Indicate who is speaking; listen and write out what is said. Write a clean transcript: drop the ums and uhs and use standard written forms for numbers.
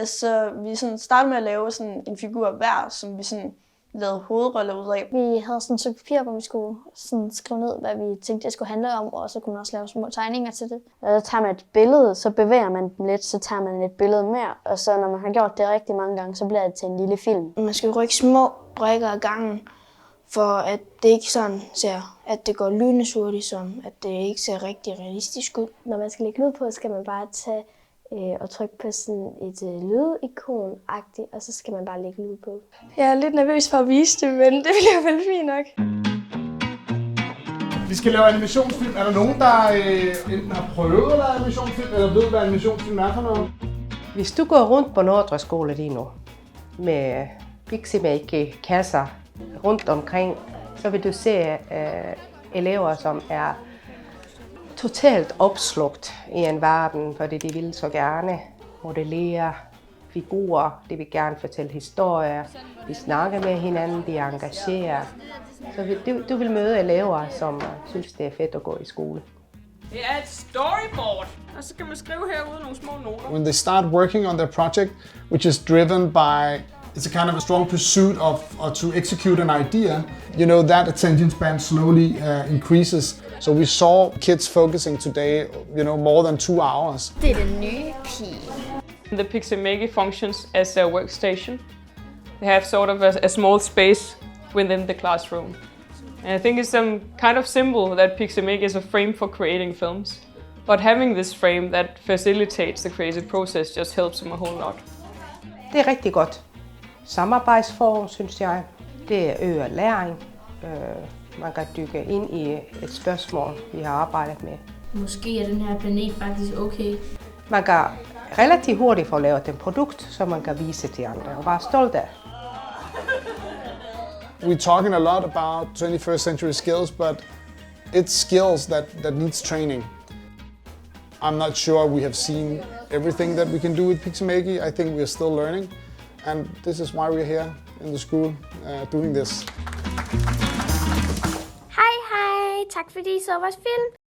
Speaker 1: Så vi sådan startede med at lave sådan en figur hver, som vi sådan lavede hovedroller ud af.
Speaker 2: Vi havde sådan et stykke papir, hvor vi skulle sådan skrive ned, hvad vi tænkte, det skulle handle om, og så kunne man også lave små tegninger til det. Og så tager man et billede, så bevæger man dem lidt, så tager man et billede mere, og så når man har gjort det rigtig mange gange, så bliver det til en lille film. Man skal rykke små brikker ad gangen, for at det ikke sådan ser, at det går lynende hurtigt, som at det ikke ser rigtig realistisk ud. Når man skal lægge lyd på, skal man bare tage og trykke på sådan et lydikon-agtigt, og så skal man bare lægge lyd på.
Speaker 3: Jeg er lidt nervøs for at vise det, men det bliver vel fint nok.
Speaker 4: Vi skal lave animationsfilm. Er der nogen, der enten har prøvet at lave animationsfilm, eller ved, hvad animationsfilm er for noget?
Speaker 5: Hvis du går rundt på Nordre Skole lige nu, med Piximake-kasser rundt omkring, så vil du se elever, som er totalt opslugt i en verden, fordi de vil så gerne modellere figurer, de vil gerne fortælle historier, de snakker med hinanden, de engagerer. Så du vil møde elever, som synes, det er fedt at gå i skole.
Speaker 6: Det er et storyboard, og så kan man skrive herude nogle små noter.
Speaker 4: When they start working on their project, which is driven by it's a kind of a strong pursuit of to execute an idea, you know, that attention span slowly increases. So we saw kids focusing today, you know, more than 2 hours.
Speaker 2: Det er den nye pige.
Speaker 6: The Piximake functions as a workstation. They have sort of a small space within the classroom. And I think it's kind of simple that Piximake is a frame for creating films. But having this frame that facilitates the creative process just helps them a whole lot.
Speaker 5: Det er rigtig godt. Samarbejdsform, synes jeg. Det øger læring. Man kan dykke ind i et spørgsmål, vi har arbejdet med.
Speaker 7: Måske er den her planet faktisk okay.
Speaker 5: Man kan relativt hurtigt få lavet et produkt, som man kan vise til andre og være stolt af.
Speaker 4: We're talking a lot about 21st century skills, but it's skills that needs training. I'm not sure we have seen everything that we can do with Piximake. I think we're still learning, and this is why we're here in the school doing this.
Speaker 2: Hej, tak fordi I så vores film.